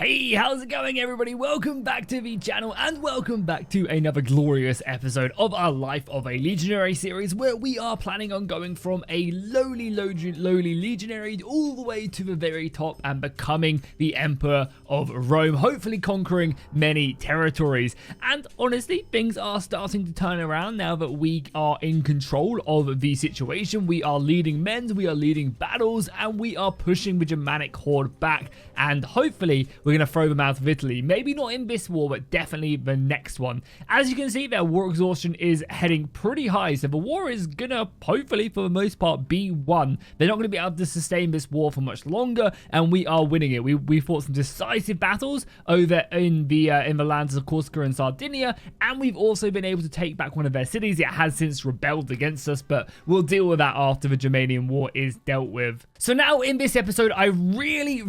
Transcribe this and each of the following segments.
Hey, how's it going everybody? Welcome back to the channel and welcome back to another glorious episode of our Life of a Legionary series where we are planning on going from a lowly legionary all the way to the very top and becoming the Emperor of Rome, hopefully conquering many territories. And honestly, things are starting to turn around now that we are in control of the situation. We are leading men, we are leading battles, and we are pushing the Germanic horde back, and hopefully we're going to throw them out of Italy. Maybe not in this war, but definitely the next one. As you can see, their war exhaustion is heading pretty high, so the war is going to, hopefully, for the most part, be won. They're not going to be able to sustain this war for much longer, and we are winning it. We fought some decisive battles over in the lands of Corsica and Sardinia, and we've also been able to take back one of their cities. It has since rebelled against us, but we'll deal with that after the Germanian war is dealt with. So now in this episode, I really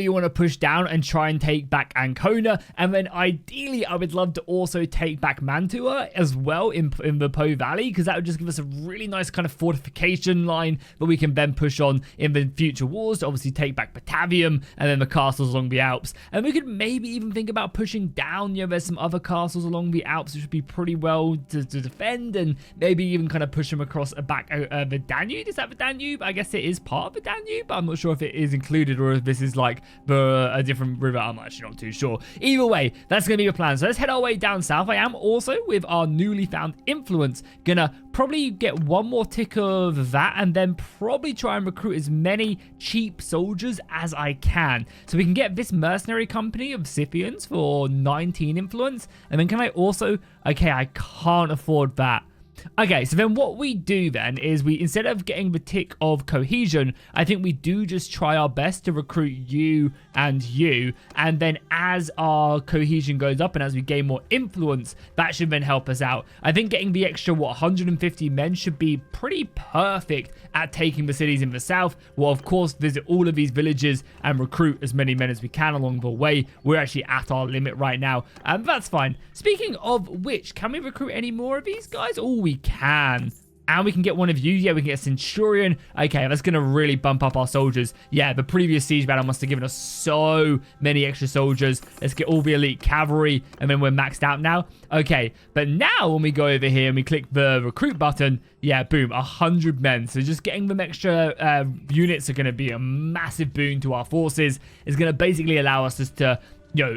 want to push down and try and take back Ancona, and then ideally I would love to also take back Mantua as well in the Po Valley, because that would just give us a really nice kind of fortification line that we can then push on in the future wars to obviously take back Batavium and then the castles along the Alps. And we could maybe even think about pushing down, there's some other castles along the Alps which would be pretty well to defend, and maybe even kind of push them across back the Danube. Is that the Danube? I guess it is part of the Danube, but I'm not sure if it is included or if this is like a different river. I'm actually not too sure. Either way, that's going to be the plan. So let's head our way down south. I am also, with our newly found influence, gonna probably get one more tick of that and then probably try and recruit as many cheap soldiers as I can. So we can get this mercenary company of Scythians for 19 influence. And then can I also... Okay, I can't afford that. Okay, so then what we do then is we, instead of getting the tick of cohesion, I think we do just try our best to recruit you, and then as our cohesion goes up and as we gain more influence, that should then help us out. I think getting the extra, 150 men should be pretty perfect at taking the cities in the south. We'll of course visit all of these villages and recruit as many men as we can along the way. We're actually at our limit right now, and that's fine. Speaking of which, can we recruit any more of these guys? Oh, we can. And we can get one of you. Yeah, we can get a Centurion. Okay, that's going to really bump up our soldiers. Yeah, the previous siege battle must have given us so many extra soldiers. Let's get all the elite cavalry, and then we're maxed out now. Okay, but now when we go over here and we click the recruit button, yeah, boom, 100 men. So just getting them extra units are going to be a massive boon to our forces. It's going to basically allow us just to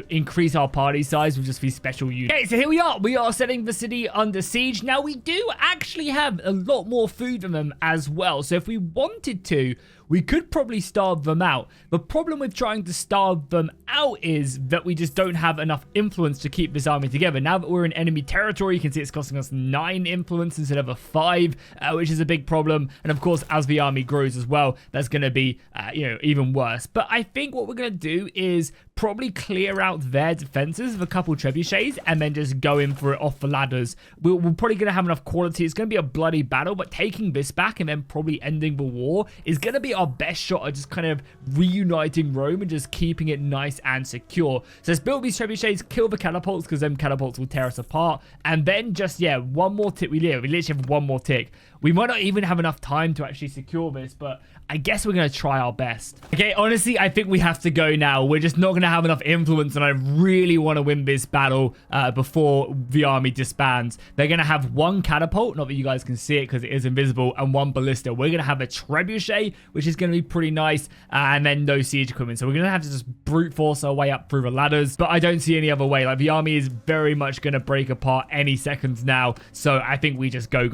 increase our party size with just these special units. Okay, so here we are. We are setting the city under siege. Now, we do actually have a lot more food than them as well. So if we wanted to, we could probably starve them out. The problem with trying to starve them out is that we just don't have enough influence to keep this army together. Now that we're in enemy territory, you can see it's costing us 9 influence instead of a 5, which is a big problem. And of course, as the army grows as well, that's going to be, even worse. But I think what we're going to do is probably clear out their defenses with a couple trebuchets and then just go in for it off the ladders. We're probably going to have enough quality. It's going to be a bloody battle, but taking this back and then probably ending the war is going to be our best shot at just kind of reuniting Rome and just keeping it nice and secure. So let's build these trebuchets, kill the catapults, because them catapults will tear us apart, and then just, one more tick. We literally have one more tick. We might not even have enough time to actually secure this, but I guess we're going to try our best. Okay, honestly, I think we have to go now. We're just not going to have enough influence, and I really want to win this battle before the army disbands. They're going to have one catapult, not that you guys can see it because it is invisible, and one ballista. We're going to have a trebuchet, which is going to be pretty nice, and then no siege equipment. So we're going to have to just brute force our way up through the ladders, but I don't see any other way. Like, the army is very much going to break apart any seconds now, so I think we just go.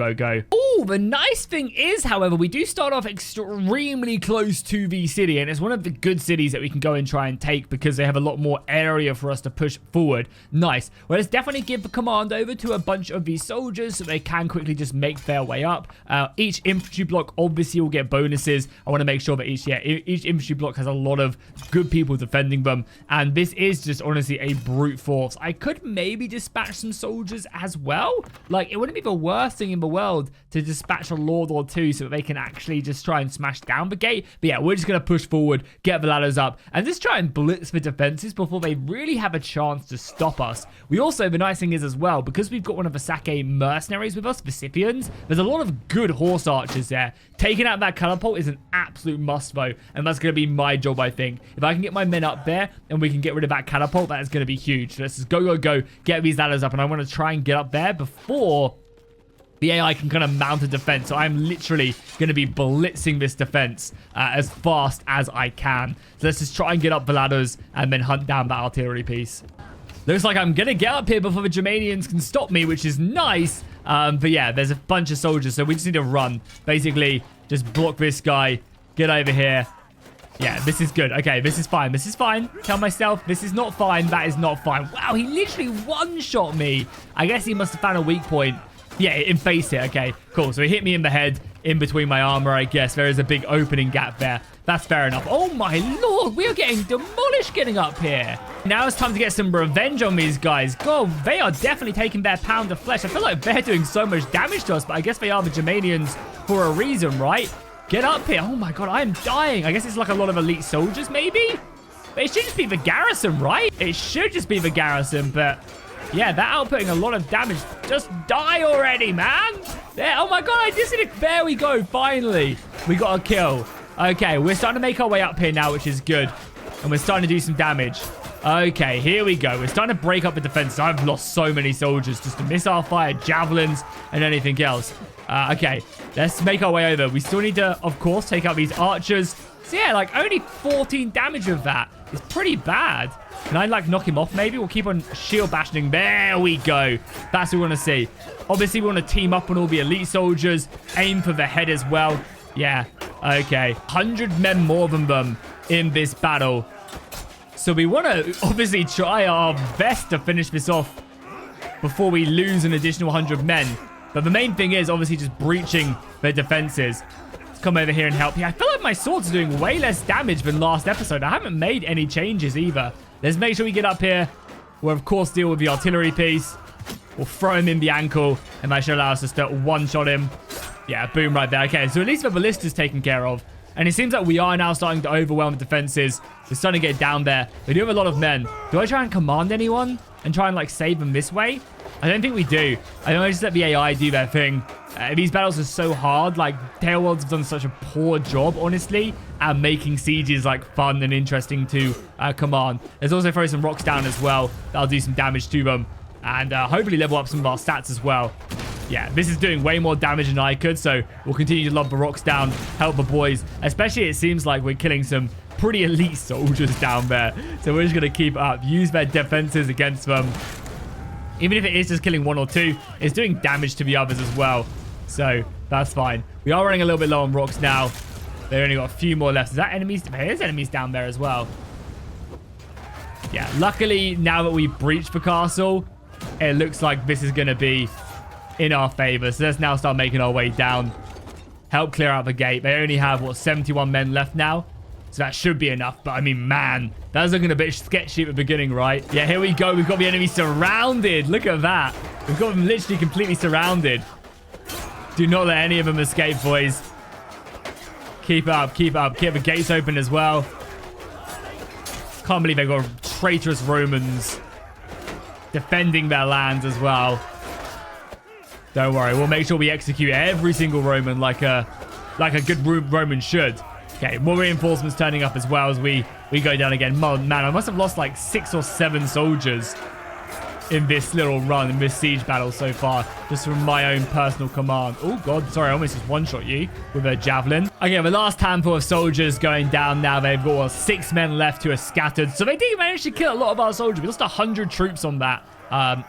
Oh, the nice thing is, however, we do start off extremely close to the city, and it's one of the good cities that we can go and try and take because they have a lot more area for us to push forward. Nice. Well, let's definitely give the command over to a bunch of these soldiers so they can quickly just make their way up. Each infantry block obviously will get bonuses. I want to make sure that each infantry block has a lot of good people defending them, and this is just honestly a brute force. I could maybe dispatch some soldiers as well. Like, it wouldn't be the worst thing in the world to dispatch a lord or two so that they can actually just try and smash down the gate. But yeah, we're just going to push forward, get the ladders up, and just try and blitz the defenses before they really have a chance to stop us. We also, the nice thing is as well, because we've got one of the Sake mercenaries with us, the Scipions, there's a lot of good horse archers there. Taking out that catapult is an absolute must though, and that's going to be my job, I think. If I can get my men up there and we can get rid of that catapult, that is going to be huge. So let's just go, get these ladders up, and I want to try and get up there before the AI can kind of mount a defense. So I'm literally going to be blitzing this defense as fast as I can. So let's just try and get up the ladders and then hunt down that artillery piece. Looks like I'm going to get up here before the Germanians can stop me, which is nice. But yeah, there's a bunch of soldiers, so we just need to run. Basically, just block this guy. Get over here. Yeah, this is good. Okay, this is fine. This is fine. Tell myself, this is not fine. That is not fine. Wow, he literally one-shot me. I guess he must have found a weak point. Yeah, in face hit. Okay, cool. So he hit me in the head, in between my armor, I guess. There is a big opening gap there. That's fair enough. Oh my lord, we are getting demolished getting up here. Now it's time to get some revenge on these guys. God, they are definitely taking their pound of flesh. I feel like they're doing so much damage to us, but I guess they are the Germanians for a reason, right? Get up here. Oh my god, I am dying. I guess it's like a lot of elite soldiers, maybe? But it should just be the garrison, right? It should just be the garrison, but yeah, they're outputting a lot of damage. Just die already, man. There. Oh my god, I just did it. There we go. Finally, we got a kill. Okay, we're starting to make our way up here now, which is good. And we're starting to do some damage. Okay, here we go. We're starting to break up the defense. I've lost so many soldiers just to missile fire, javelins, and anything else. Okay, let's make our way over. We still need to, of course, take out these archers. So yeah, like only 14 damage with that. It's pretty bad. Can I like knock him off maybe? We'll keep on shield bashing. There we go. That's what we want to see. Obviously, we want to team up on all the elite soldiers. Aim for the head as well. Yeah. Okay. 100 men more than them in this battle. So we want to obviously try our best to finish this off before we lose an additional 100 men. But the main thing is obviously just breaching their defenses. Let's come over here and help. Yeah, I feel like my swords are doing way less damage than last episode. I haven't made any changes either. Let's make sure we get up here. We'll, of course, deal with the artillery piece. We'll throw him in the ankle, and that should allow us to start one-shot him. Yeah, boom right there. Okay, so at least the ballista's taken care of. And it seems like we are now starting to overwhelm the defenses. We're starting to get down there. We do have a lot of men. Do I try and command anyone and try and, like, save them this way? I don't think we do. I don't just let the AI do their thing. These battles are so hard. Like, Tailworlds have done such a poor job, honestly, at making sieges, like, fun and interesting to command. Let's also throw some rocks down as well. That'll do some damage to them. And hopefully level up some of our stats as well. Yeah, this is doing way more damage than I could, so we'll continue to lob the rocks down, help the boys. Especially, it seems like we're killing some pretty elite soldiers down there. So we're just going to keep up, use their defenses against them. Even if it is just killing one or two, it's doing damage to the others as well. So that's fine. We are running a little bit low on rocks now. They only got a few more left. Is that enemies? There's enemies down there as well. Yeah, luckily, now that we've breached the castle, it looks like this is going to be in our favor. So let's now start making our way down. Help clear out the gate. They only have, what, 71 men left now? So that should be enough. But, I mean, man, that was looking a bit sketchy at the beginning, right? Yeah, here we go. We've got the enemy surrounded. Look at that. We've got them literally completely surrounded. Do not let any of them escape, boys. Keep up, keep up. Keep the gates open as well. Can't believe they've got traitorous Romans defending their lands as well. Don't worry. We'll make sure we execute every single Roman like a good Roman should. Okay, more reinforcements turning up as well as we go down again. Man, I must have lost like 6 or 7 soldiers in this little run, in this siege battle so far, just from my own personal command. Oh, God. Sorry, I almost just one-shot you with a javelin. Okay, the last handful of soldiers going down now. They've got 6 men left who are scattered. So they did manage to kill a lot of our soldiers. We lost 100 troops on that.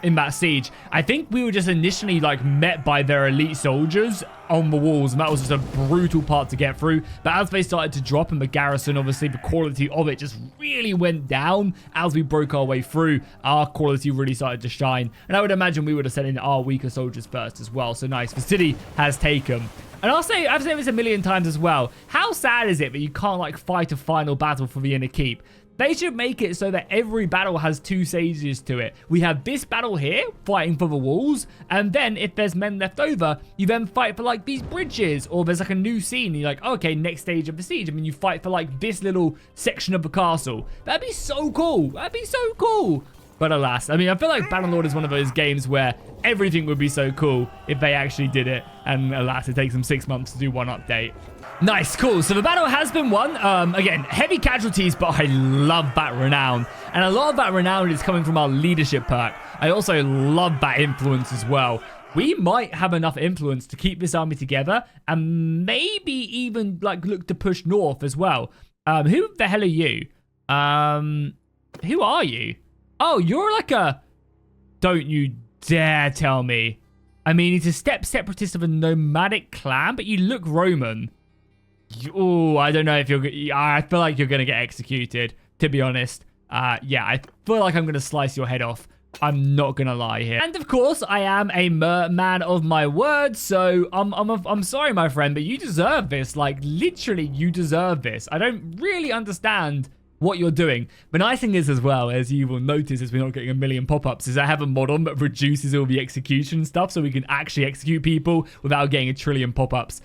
In that siege. I think we were just initially like met by their elite soldiers on the walls, and that was just a brutal part to get through. But as they started to drop in the garrison, obviously the quality of it just really went down. As we broke our way through, our quality really started to shine, and I would imagine we would have sent in our weaker soldiers first as well. So nice. The city has taken. And I've said this a million times as well. How sad is it that you can't like fight a final battle for the inner keep? They should make it so that every battle has 2 stages to it. We have this battle here, fighting for the walls, and then if there's men left over, you then fight for like these bridges, or there's like a new scene, and you're like, okay, next stage of the siege. I mean, you fight for like this little section of the castle. That'd be so cool. That'd be so cool. But alas, I mean, I feel like Bannerlord is one of those games where everything would be so cool if they actually did it. And alas, it takes them 6 months to do one update. Nice, cool. So the battle has been won. Again, heavy casualties, but I love that renown. And a lot of that renown is coming from our leadership perk. I also love that influence as well. We might have enough influence to keep this army together and maybe even like look to push north as well. Who the hell are you? Who are you? Oh, you're like a... Don't you dare tell me. I mean, he's a separatist of a nomadic clan, but you look Roman. Oh, I don't know if you're... I feel like you're going to get executed, to be honest. Yeah, I feel like I'm going to slice your head off. I'm not going to lie here. And of course, I am a man of my word, so I'm sorry, my friend, but you deserve this. Like, literally, you deserve this. I don't really understand what you're doing. The nice thing is as well, as you will notice as we're not getting a million pop-ups, is I have a mod on that reduces all the execution stuff so we can actually execute people without getting a trillion pop-ups,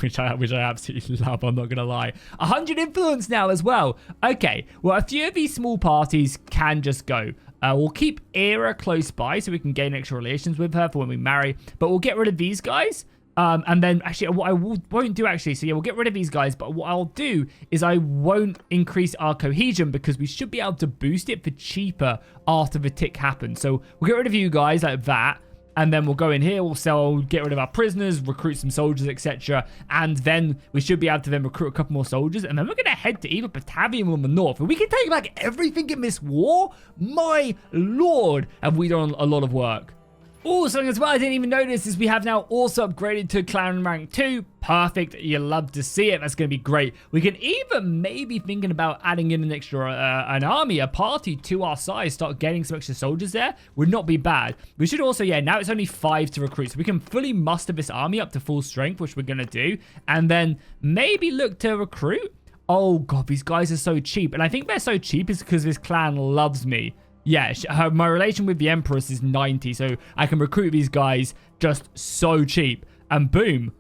which I absolutely love, I'm not gonna lie. 100 influence now as well. Okay, well, a few of these small parties can just go. We'll keep Era close by so we can gain extra relations with her for when we marry, but we'll get rid of these guys. And then, actually, what I won't do, actually, so yeah, we'll get rid of these guys, but what I'll do is I won't increase our cohesion because we should be able to boost it for cheaper after the tick happens. So we'll get rid of you guys like that, and then we'll go in here, we'll sell, get rid of our prisoners, recruit some soldiers, etc. And then we should be able to then recruit a couple more soldiers, and then we're going to head to either Batavium or the north. If we can take back everything in this war, my lord, have we done a lot of work. Oh, something as well I didn't even notice is we have now also upgraded to clan rank 2. Perfect. You love to see it. That's going to be great. We can even maybe thinking about adding in an extra, an army, a party to our size. Start getting some extra soldiers there. Would not be bad. We should also, yeah, now it's only 5 to recruit. So we can fully muster this army up to full strength, which we're going to do. And then maybe look to recruit. Oh, God, these guys are so cheap. And I think they're so cheap is because this clan loves me. Yeah, my relation with the Empress is 90, so I can recruit these guys just so cheap. And boom,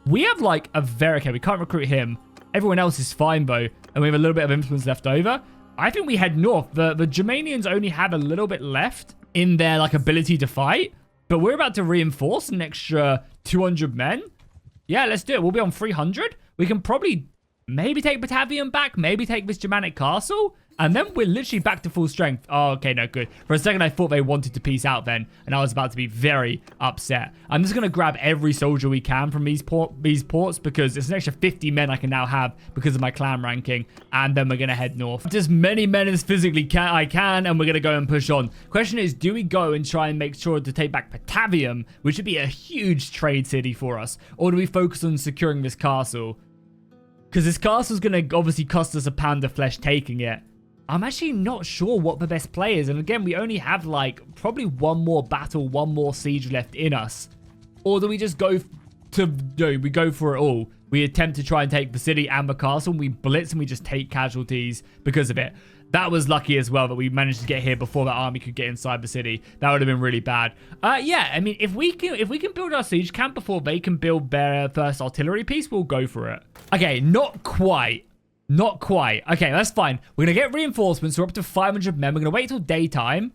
we have like a very... Okay, we can't recruit him. Everyone else is fine, though, and we have a little bit of influence left over. I think we head north. The Germanians only have a little bit left in their like ability to fight, but we're about to reinforce an extra 200 men. Yeah, let's do it. We'll be on 300. We can probably maybe take Batavium back, maybe take this Germanic castle. And then we're literally back to full strength. Oh, okay, no, good. For a second, I thought they wanted to peace out then, and I was about to be very upset. I'm just going to grab every soldier we can from these ports because it's an extra 50 men I can now have because of my clan ranking, and then we're going to head north. As many men as physically I can, and we're going to go and push on. Question is, do we go and try and make sure to take back Batavium, which would be a huge trade city for us, or do we focus on securing this castle? Because this castle's going to obviously cost us a pound of flesh taking it. I'm actually not sure what the best play is. And again, we only have like probably one more battle, one more siege left in us. Or do we just go we go for it all? We attempt to try and take the city and the castle. And we blitz and we just take casualties because of it. That was lucky as well that we managed to get here before that army could get inside the city. That would have been really bad. Yeah, I mean, if we can build our siege camp before they can build their first artillery piece, we'll go for it. Okay, not quite. Not quite. Okay, that's fine. We're going to get reinforcements. We're up to 500 men. We're going to wait till daytime.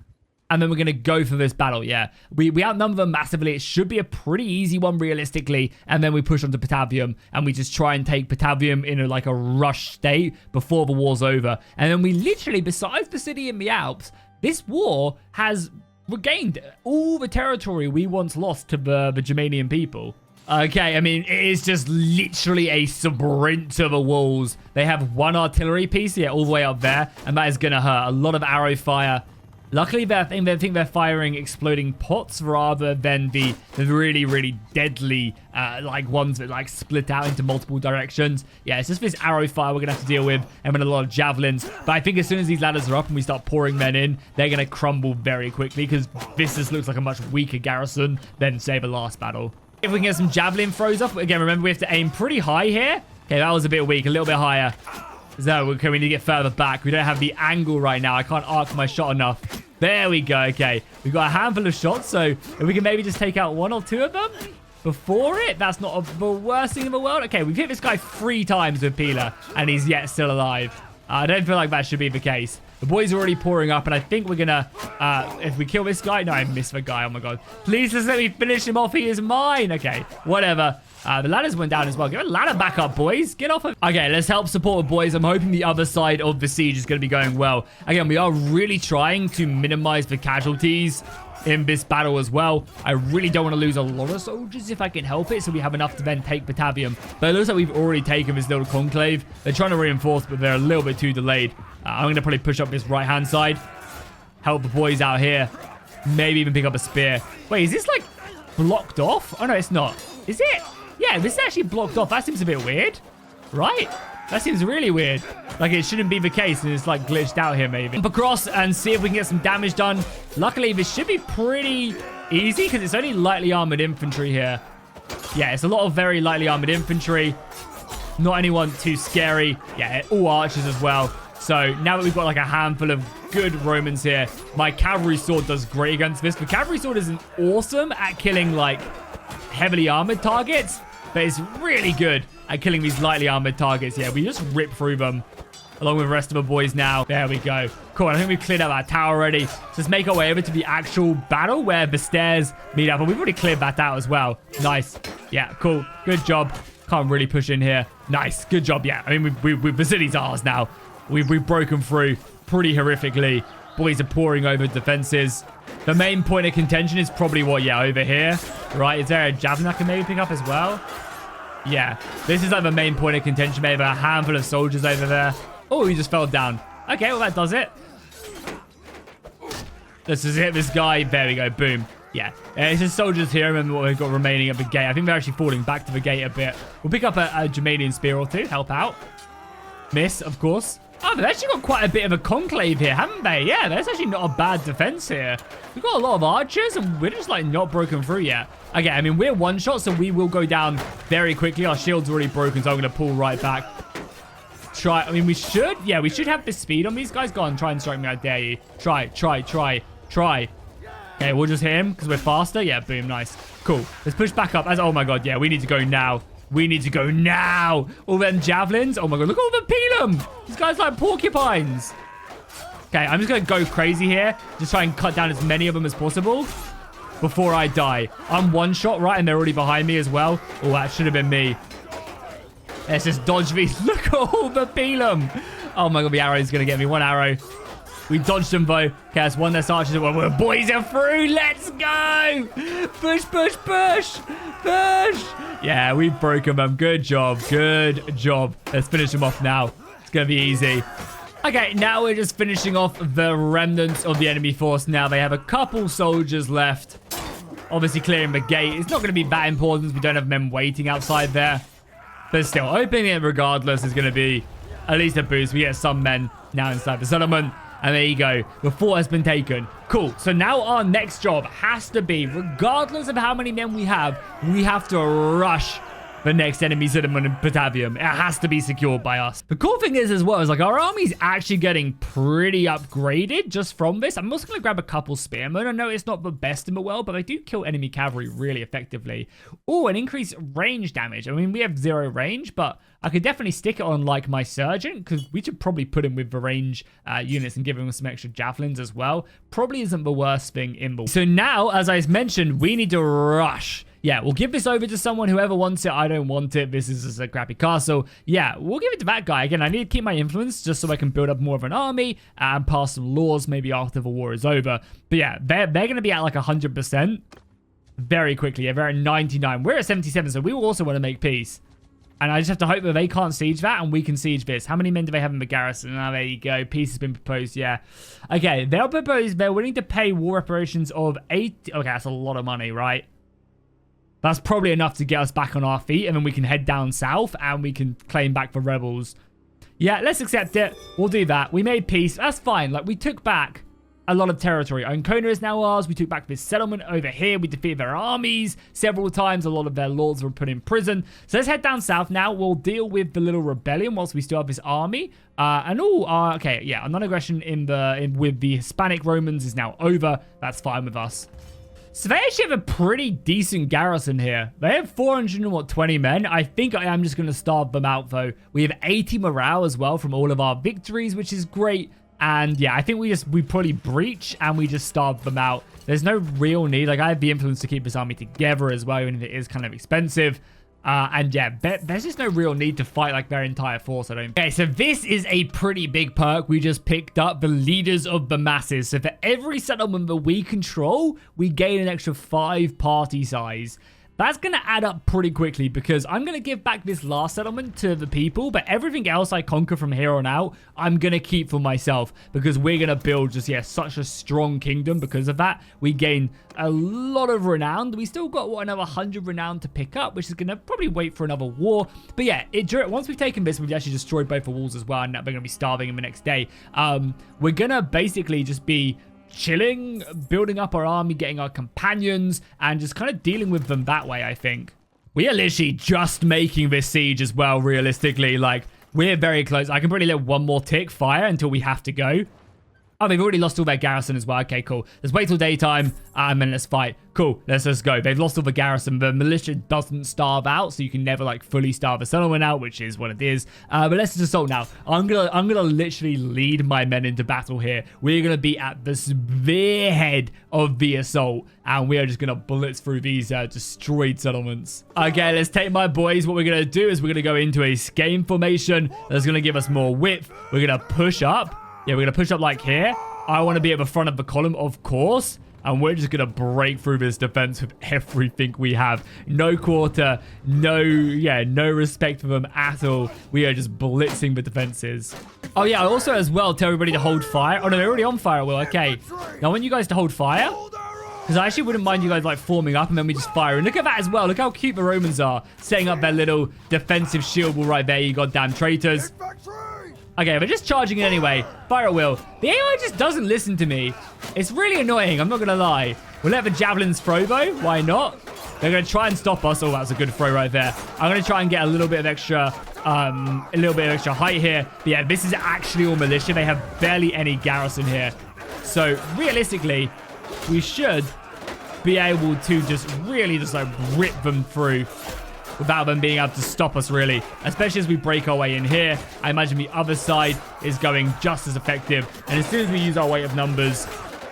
And then we're going to go for this battle. Yeah, we outnumber them massively. It should be a pretty easy one realistically. And then we push on to Batavium. And we just try and take Batavium in like a rush state before the war's over. And then we literally, besides the city in the Alps, this war has regained all the territory we once lost to the Germanian people. Okay, I mean, it is just literally a sprint to the walls. They have one artillery piece, yeah, all the way up there, and that is going to hurt. A lot of arrow fire. Luckily, I think they're firing exploding pots rather than the really, really deadly, like, ones that, like, split out into multiple directions. Yeah, it's just this arrow fire we're going to have to deal with, and then a lot of javelins. But I think as soon as these ladders are up and we start pouring men in, they're going to crumble very quickly, because this just looks like a much weaker garrison than, say, the last battle. If we can get some javelin throws off. Again, remember, we have to aim pretty high here. Okay, that was a bit weak. A little bit higher. So, okay, we need to get further back. We don't have the angle right now. I can't arc my shot enough. There we go. Okay, we've got a handful of shots, so if we can maybe just take out 1 or 2 of them before it, that's not the worst thing in the world. Okay, we've hit this guy 3 times with Peeler, and he's yet still alive. I don't feel like that should be the case. The boys are already pouring up, and I think we're gonna, if we kill this guy, no, I missed the guy. Oh my God. Please just let me finish him off. He is mine. Okay, whatever. The ladders went down as well. Get a ladder back up, boys. Get off of... Okay, let's help support the boys. I'm hoping the other side of the siege is going to be going well. Again, we are really trying to minimize the casualties in this battle as well. I really don't want to lose a lot of soldiers if I can help it, so we have enough to then take Batavium. But it looks like we've already taken this little conclave. They're trying to reinforce, but they're a little bit too delayed. I'm going to probably push up this right-hand side. Help the boys out here. Maybe even pick up a spear. Wait, is this like blocked off? Oh, no, it's not. Is it? Yeah, this is actually blocked off. That seems a bit weird, right? That seems really weird. Like, it shouldn't be the case, and it's, like, glitched out here, maybe. Jump across and see if we can get some damage done. Luckily, this should be pretty easy, because it's only lightly armored infantry here. Yeah, it's a lot of very lightly armored infantry. Not anyone too scary. Yeah, all archers as well. So, now that we've got, like, a handful of good Romans here, my cavalry sword does great against this. The cavalry sword isn't awesome at killing, like, heavily armored targets, but it's really good at killing these lightly armored targets. Yeah, we just rip through them along with the rest of the boys now. There we go. Cool. I think we've cleared out that tower already. So let's make our way over to the actual battle where the stairs meet up. And we've already cleared that out as well. Nice. Yeah, cool. Good job. Can't really push in here. Nice. Good job. Yeah, I mean, the city's ours now. We've broken through pretty horrifically. Boys are pouring over defenses. The main point of contention is probably what, yeah, over here, right? Is there a javelin I can maybe pick up as well? Yeah, this is like the main point of contention. Maybe a handful of soldiers over there. Oh, he just fell down. Okay, well, that does it. Let's just hit this guy. There we go. Boom. Yeah, it's just soldiers here. Remember what we've got remaining at the gate. I think they're actually falling back to the gate a bit. We'll pick up a Germanian spear or 2. Help out. Miss, of course. Oh, they've actually got quite a bit of a conclave here, haven't they? Yeah, that's actually not a bad defense here. We've got a lot of archers, and we're just, like, not broken through yet. Okay, I mean, we're one shot, so we will go down very quickly. Our shield's already broken, so I'm going to pull right back. I mean, we should. Yeah, we should have the speed on these guys. Go on, try and strike me, I dare you. Try. Okay, we'll just hit him, because we're faster. Yeah, boom, nice. Cool. Let's push back up. Oh, my God, yeah, we need to go now. We need to go now. All them javelins. Oh, my God, look at all the pelum. These guys like porcupines. Okay, I'm just going to go crazy here. Just try and cut down as many of them as possible before I die. I'm one shot, right? And they're already behind me as well. Oh, that should have been me. Let's just dodge these. Look at all the pelum. Oh, my God, the arrow is going to get me. 1 arrow. We dodged them, though. Okay, that's one less archers. Well, we're boys are through. Let's go. Push. Yeah, we've broken them. Good job. Let's finish them off now. It's going to be easy. Okay, now we're just finishing off the remnants of the enemy force. Now they have a couple soldiers left. Obviously clearing the gate. It's not going to be that important. We don't have men waiting outside there. But still, opening it regardless is going to be at least a boost. We get some men now inside the settlement. And there you go. The fort has been taken. Cool. So now our next job has to be, regardless of how many men we have to rush the next enemy settlement in Batavium. It has to be secured by us. The cool thing is as well, is like our army's actually getting pretty upgraded just from this. I'm also going to grab a couple spearmen. I know it's not the best in the world, but they do kill enemy cavalry really effectively. Oh, an increased range damage. I mean, we have 0 range, but I could definitely stick it on like my sergeant, because we should probably put him with the range units and give him some extra javelins as well. Probably isn't the worst thing in the... So now, as I mentioned, we need to rush. Yeah, we'll give this over to someone, whoever wants it. I don't want it. This is just a crappy castle. Yeah, we'll give it to that guy. Again, I need to keep my influence just so I can build up more of an army and pass some laws maybe after the war is over. But yeah, they're going to be at like 100% very quickly. Yeah, they're at 99. We're at 77, so we will also want to make peace. And I just have to hope that they can't siege that and we can siege this. How many men do they have in the garrison? Oh, there you go. Peace has been proposed, yeah. Okay, they'll propose, they're willing to pay war reparations of 8... Okay, that's a lot of money, right? That's probably enough to get us back on our feet, and then we can head down south, and we can claim back the rebels. Yeah, let's accept it. We'll do that. We made peace. That's fine. Like, we took back a lot of territory. Ancona is now ours. We took back this settlement over here. We defeated their armies several times. A lot of their lords were put in prison. So let's head down south now. We'll deal with the little rebellion whilst we still have this army. Okay, yeah, a non-aggression with the Hispanic Romans is now over. That's fine with us. So they actually have a pretty decent garrison here. They have 420 men. I think I am just going to starve them out, though. We have 80 morale as well from all of our victories, which is great. And yeah, I think we probably breach and we just starve them out. There's no real need. Like, I have the influence to keep this army together as well, even if it is kind of expensive. And yeah, there's just no real need to fight like their entire force, I don't think. Okay, so this is a pretty big perk we just picked up, the leaders of the masses. So for every settlement that we control, we gain an extra 5 party size. That's going to add up pretty quickly because I'm going to give back this last settlement to the people, but everything else I conquer from here on out, I'm going to keep for myself because we're going to build just, yeah, such a strong kingdom because of that. We gain a lot of renown. We still got, what, another 100 renown to pick up, which is going to probably wait for another war. But yeah, once we've taken this, we've actually destroyed both the walls as well, and we're going to be starving them the next day. We're going to basically just be chilling, building up our army, getting our companions, and just kind of dealing with them that way, I think. We are literally just making this siege as well, realistically. Like, we're very close. I can probably let one more tick fire until we have to go. Oh, they've already lost all their garrison as well. Okay, cool. Let's wait till daytime, and then let's fight. Cool, let's just go. They've lost all the garrison. The militia doesn't starve out, so you can never, like, fully starve a settlement out, which is what it is. But let's just assault now. I'm gonna literally lead my men into battle here. We're gonna be at the spearhead of the assault, and we are just gonna blitz through these destroyed settlements. Okay, let's take my boys. What we're gonna do is we're gonna go into a scheme formation that's gonna give us more width. We're gonna push up. Yeah, we're going to push up like here. I want to be at the front of the column, of course. And we're just going to break through this defense with everything we have. No quarter, no respect for them at all. We are just blitzing the defenses. Oh, yeah, I also as well tell everybody to hold fire. Oh, no, they're already on fire. Well, okay. Now, I want you guys to hold fire. Because I actually wouldn't mind you guys, like, forming up and then we just fire. And look at that as well. Look how cute the Romans are. Setting up their little defensive shield wall right there, you goddamn traitors. Okay, we're just charging it anyway. Fire at will. The AI just doesn't listen to me. It's really annoying, I'm not going to lie. We'll let the javelins throw, though. Why not? They're going to try and stop us. Oh, that's a good throw right there. I'm going to try and get a little bit of extra height here. But yeah, this is actually all militia. They have barely any garrison here. So, realistically, we should be able to just really just, like, rip them through without them being able to stop us, really. Especially as we break our way in here. I imagine the other side is going just as effective. And as soon as we use our weight of numbers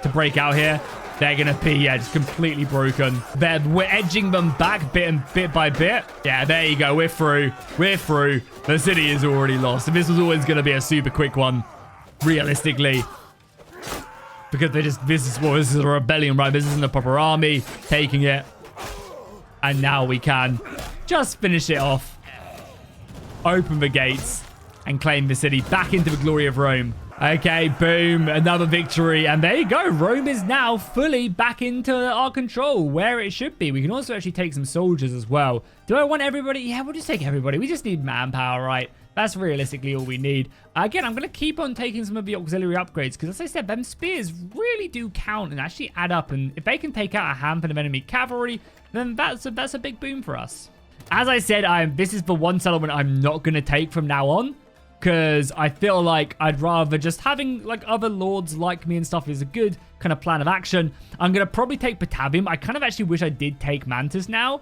to break out here, they're going to be, yeah, just completely broken. We're edging them back bit by bit. Yeah, there you go. We're through. We're through. The city is already lost. And this was always going to be a super quick one, realistically. Because this is a rebellion, right? This isn't a proper army taking it. And now we can just finish it off. Open the gates and claim the city back into the glory of Rome. Okay, boom. Another victory. And there you go. Rome is now fully back into our control, where it should be. We can also actually take some soldiers as well. Do I want everybody? Yeah, we'll just take everybody. We just need manpower, right? That's realistically all we need. Again, I'm going to keep on taking some of the auxiliary upgrades because, as I said, them spears really do count and actually add up. And if they can take out a handful of enemy cavalry, then that's a big boom for us. As I said, this is the one settlement I'm not going to take from now on because I feel like I'd rather just having like other lords like me and stuff is a good kind of plan of action. I'm going to probably take Batavium. I kind of actually wish I did take Mantus now.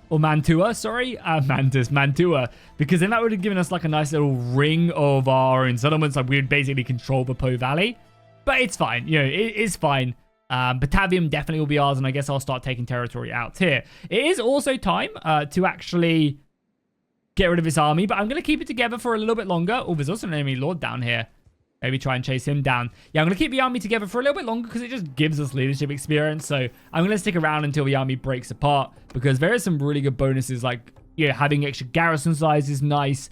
Or Mantua, sorry. Mantua. Because then that would have given us like a nice little ring of our own settlements. Like we would basically control the Po Valley. But it's fine. You know, it is fine. Batavium definitely will be ours. And I guess I'll start taking territory out here. It is also time to actually get rid of this army. But I'm going to keep it together for a little bit longer. Oh, there's also an enemy lord down here. Maybe try and chase him down. Yeah, I'm going to keep the army together for a little bit longer because it just gives us leadership experience. So I'm going to stick around until the army breaks apart because there is some really good bonuses like Yeah, having extra garrison size is nice.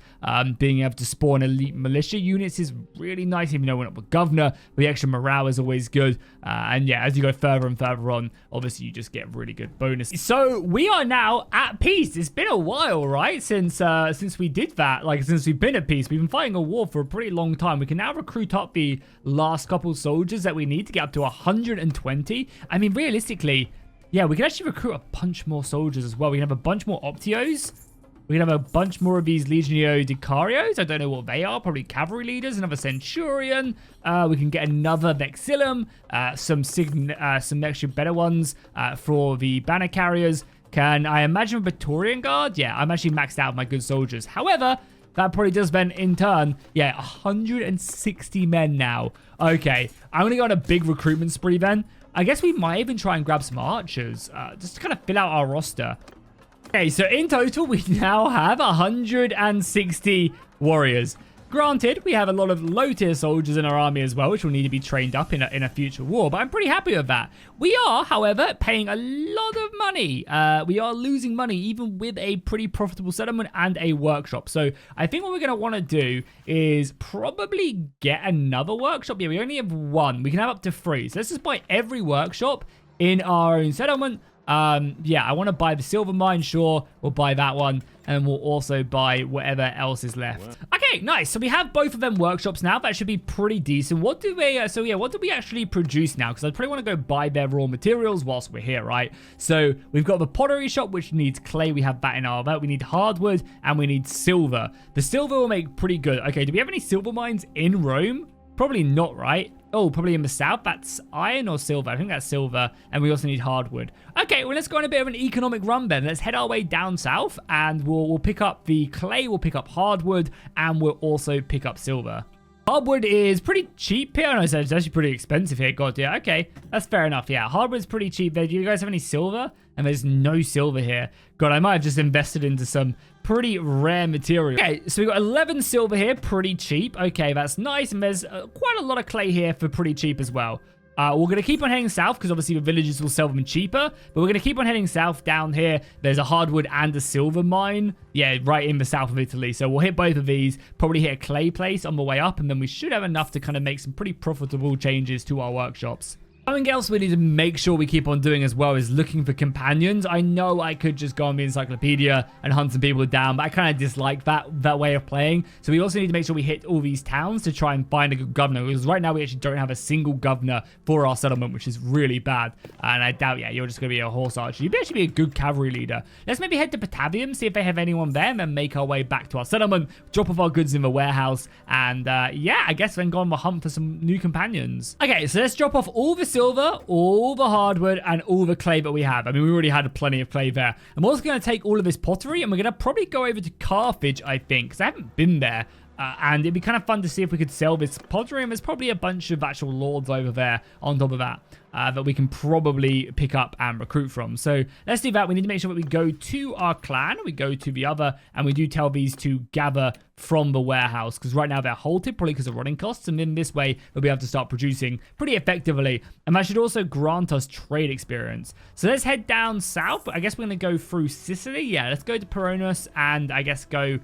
Being able to spawn elite militia units is really nice, even though we're not the governor. The extra morale is always good. And yeah, as you go further and further on, obviously you just get really good bonuses. So we are now at peace. It's been a while, right? Since we did that, like since we've been at peace. We've been fighting a war for a pretty long time. We can now recruit up the last couple soldiers that we need to get up to 120. I mean, realistically, yeah, we can actually recruit a bunch more soldiers as well. We can have a bunch more Optios. We can have a bunch more of these Legionary Decarios. I don't know what they are. Probably cavalry leaders. Another Centurion. We can get another Vexillum. Some extra better ones for the banner carriers. Can I imagine a Praetorian Guard? Yeah, I'm actually maxed out with my good soldiers. However, that probably does then, in turn, yeah, 160 men now. Okay, I'm going to go on a big recruitment spree then. I guess we might even try and grab some archers, just to kind of fill out our roster. Okay, so in total, we now have 160 warriors. Granted, we have a lot of low-tier soldiers in our army as well, which will need to be trained up in a future war, but I'm pretty happy with that. We are, however, paying a lot of money. We are losing money, even with a pretty profitable settlement and a workshop. So I think what we're going to want to do is probably get another workshop. Yeah, we only have one. We can have up to 3. So let's just buy every workshop in our own settlement. Yeah, I want to buy the silver mine, sure, we'll buy that one, and we'll also buy whatever else is left. Okay, nice. So we have both of them workshops now. That should be pretty decent. What do they, what do we actually produce now? Because I probably want to go buy their raw materials whilst we're here, right? So we've got the pottery shop, which needs clay. We have that in our belt. We need hardwood, and we need silver. The silver will make pretty good. Okay, do we have any silver mines in Rome? Probably not, right? Oh, probably in the south. That's iron or silver? I think that's silver. And we also need hardwood. Okay, well, let's go on a bit of an economic run then. Let's head our way down south, and we'll pick up the clay, we'll pick up hardwood, and we'll also pick up silver. Hardwood is pretty cheap here. No, it's actually pretty expensive here. God, yeah. Okay, that's fair enough. Yeah, hardwood's pretty cheap there. Do you guys have any silver? And there's no silver here. God, I might have just invested into some pretty rare material. Okay, so we got 11 silver here. Pretty cheap. Okay, that's nice. And there's quite a lot of clay here for pretty cheap as well. We're going to keep on heading south because obviously the villages will sell them cheaper. But we're going to keep on heading south down here. There's a hardwood and a silver mine. Yeah, right in the south of Italy. So we'll hit both of these. Probably hit a clay place on the way up. And then we should have enough to kind of make some pretty profitable changes to our workshops. Something else we need to make sure we keep on doing as well is looking for companions. I know I could just go on the encyclopedia and hunt some people down, but I kind of dislike that way of playing. So we also need to make sure we hit all these towns to try and find a good governor, because right now we actually don't have a single governor for our settlement, which is really bad. And I doubt, yeah, you're just going to be a horse archer. You'd actually be a good cavalry leader. Let's maybe head to Batavium, see if they have anyone there, and then make our way back to our settlement, drop off our goods in the warehouse, and yeah, I guess then go on the hunt for some new companions. Okay, so let's drop off all the silver, all the hardwood, and all the clay that we have. I mean, we already had plenty of clay there. I'm also going to take all of this pottery, and we're going to probably go over to Carthage, I think, because I haven't been there. And it'd be kind of fun to see if we could sell this pottery, and there's probably a bunch of actual lords over there on top of that that we can probably pick up and recruit from. So let's do that. We need to make sure that we go to our clan, we go to the other, and we do tell these to gather from the warehouse, because right now they're halted, probably because of running costs, and in this way we'll be able to start producing pretty effectively, and that should also grant us trade experience. So let's head down south. I guess we're going to go through Sicily. Yeah, let's go to Peronis, and I guess go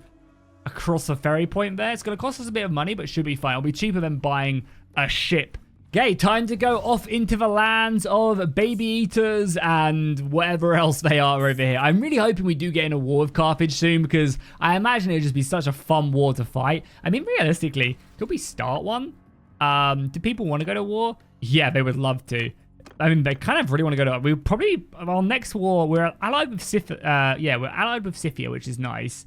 across the ferry point there. It's going to cost us a bit of money, but should be fine. It'll be cheaper than buying a ship. Okay, time to go off into the lands of baby eaters and whatever else they are over here. I'm really hoping we do get in a war with Carthage soon, because I imagine it'd just be such a fun war to fight. I mean, realistically, could we start one? Do people want to go to war? Yeah, they would love to. I mean, they kind of really want to go to... We probably... Our next war, we're allied with Scythia. Yeah, we're allied with Scythia, which is nice.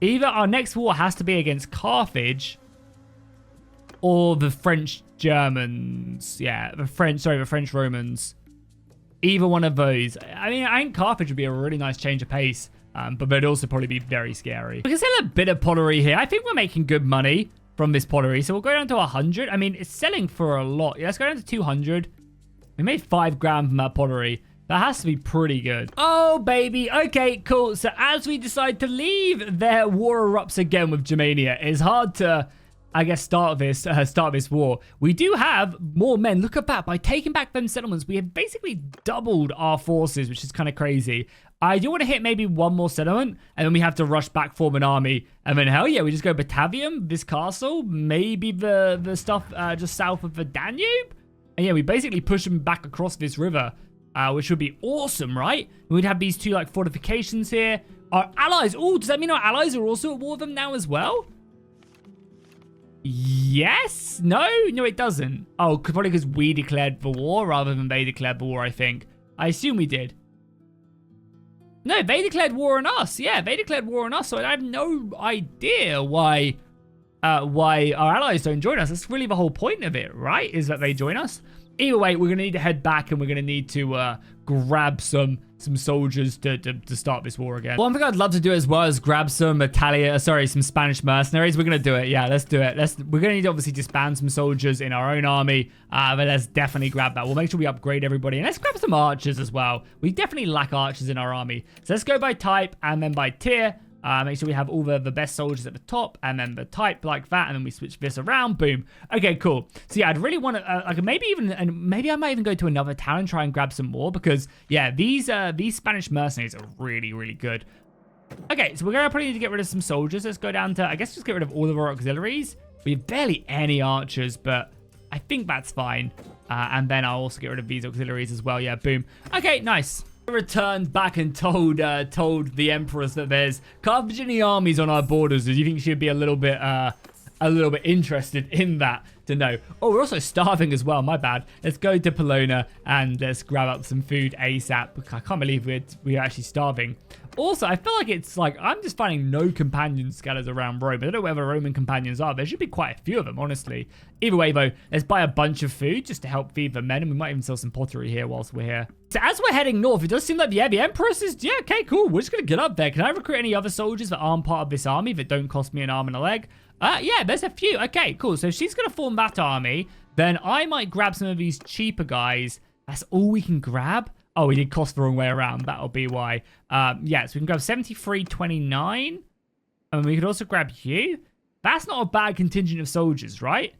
Either our next war has to be against Carthage or the French Germans. Yeah, the French Romans. Either one of those. I mean, I think Carthage would be a really nice change of pace, but they'd also probably be very scary. We can sell a bit of pottery here. I think we're making good money from this pottery, so we'll go down to 100. I mean, it's selling for a lot. Yeah, let's go down to 200. We made 5 grand from that pottery. That has to be pretty good. Oh, baby. Okay, cool. So as we decide to leave, their war erupts again with Germania. It's hard to... I guess, start this war. We do have more men. Look at that. By taking back them settlements, we have basically doubled our forces, which is kind of crazy. I do want to hit maybe one more settlement, and then we have to rush back, form an army, and then hell yeah, we just go Batavium, this castle, maybe the stuff just south of the Danube, and yeah, we basically push them back across this river, which would be awesome, right? We'd have these two like fortifications here. Our allies. Oh, does that mean our allies are also at war with them now as well? Yes? No, it doesn't. Oh, probably because we declared the war rather than they declared the war. I think. I assume we did. No, they declared war on us. Yeah, they declared war on us. So I have no idea why our allies don't join us. That's really the whole point of it, right? Is that they join us. Either way, we're going to need to head back and we're going to need to grab some soldiers to start this war again. One thing I'd love to do as well is grab some some Spanish mercenaries. We're going to do it. Yeah, let's do it. We're going to need to obviously disband some soldiers in our own army, but let's definitely grab that. We'll make sure we upgrade everybody, and let's grab some archers as well. We definitely lack archers in our army. So let's go by type and then by tier. Make sure we have all the best soldiers at the top, and then the type like that, and then we switch this around. Boom. Okay, cool. So yeah, I'd really want to like maybe I might even go to another town and try and grab some more, because yeah, these Spanish mercenaries are really, really good. Okay, so we're gonna probably need to get rid of some soldiers. Let's go down to, I guess, just get rid of all of our auxiliaries. We have barely any archers, but I think that's fine. And then I'll also get rid of these auxiliaries as well. Yeah, boom. Okay, nice. Returned back and told the Empress that there's Carthaginian armies on our borders. Do you think she'd be a little bit interested in that to know? Oh, we're also starving as well. My bad. Let's go to Polona and let's grab up some food ASAP. I can't believe we're actually starving. Also, I feel like it's like I'm just finding no companion scholars around Rome. I don't know where the Roman companions are. There should be quite a few of them, honestly. Either way, though, let's buy a bunch of food just to help feed the men, and we might even sell some pottery here whilst we're here. So as we're heading north, it does seem like, yeah, the Empress is, yeah, okay, cool. We're just going to get up there. Can I recruit any other soldiers that aren't part of this army that don't cost me an arm and a leg? Yeah, there's a few. Okay, cool. So if she's going to form that army, then I might grab some of these cheaper guys. That's all we can grab? Oh, we did cost the wrong way around. That'll be why. Yeah, so we can grab 73.29. And we could also grab you. That's not a bad contingent of soldiers, right?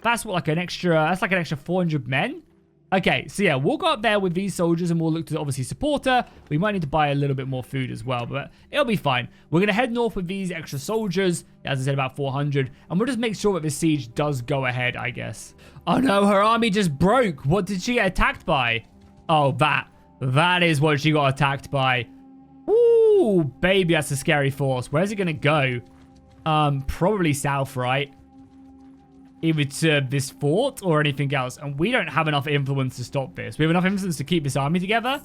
That's what, like an extra 400 men. Okay, so yeah, we'll go up there with these soldiers and we'll look to obviously support her. We might need to buy a little bit more food as well, but it'll be fine. We're going to head north with these extra soldiers. As I said, about 400. And we'll just make sure that the siege does go ahead, I guess. Oh no, her army just broke. What did she get attacked by? Oh, that is what she got attacked by. Ooh, baby, that's a scary force. Where's it going to go? Probably south, right? Either to this fort or anything else. And we don't have enough influence to stop this. We have enough influence to keep this army together.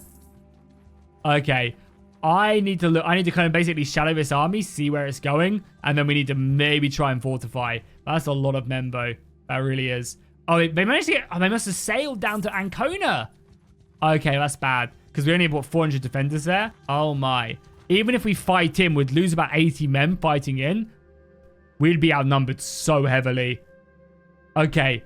Okay. I need to kind of basically shadow this army, see where it's going. And then we need to maybe try and fortify. That's a lot of men, though. That really is. Oh, they managed to get... Oh, they must have sailed down to Ancona. Okay, that's bad. Because we only have, what, 400 defenders there? Oh, my. Even if we fight in, we'd lose about 80 men fighting in. We'd be outnumbered so heavily. Okay,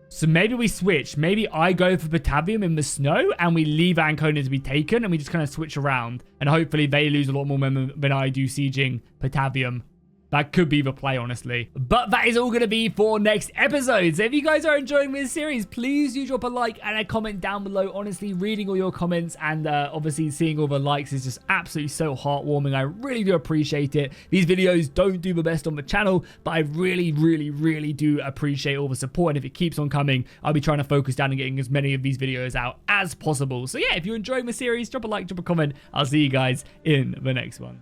so maybe we switch. Maybe I go for Batavium in the snow and we leave Ancona to be taken and we just kind of switch around. And hopefully they lose a lot more men than I do sieging Batavium. That could be the play, honestly. But that is all going to be for next episode. So if you guys are enjoying this series, please do drop a like and a comment down below. Honestly, reading all your comments and obviously seeing all the likes is just absolutely so heartwarming. I really do appreciate it. These videos don't do the best on the channel, but I really, really, really do appreciate all the support. And if it keeps on coming, I'll be trying to focus down on getting as many of these videos out as possible. So yeah, if you're enjoying the series, drop a like, drop a comment. I'll see you guys in the next one.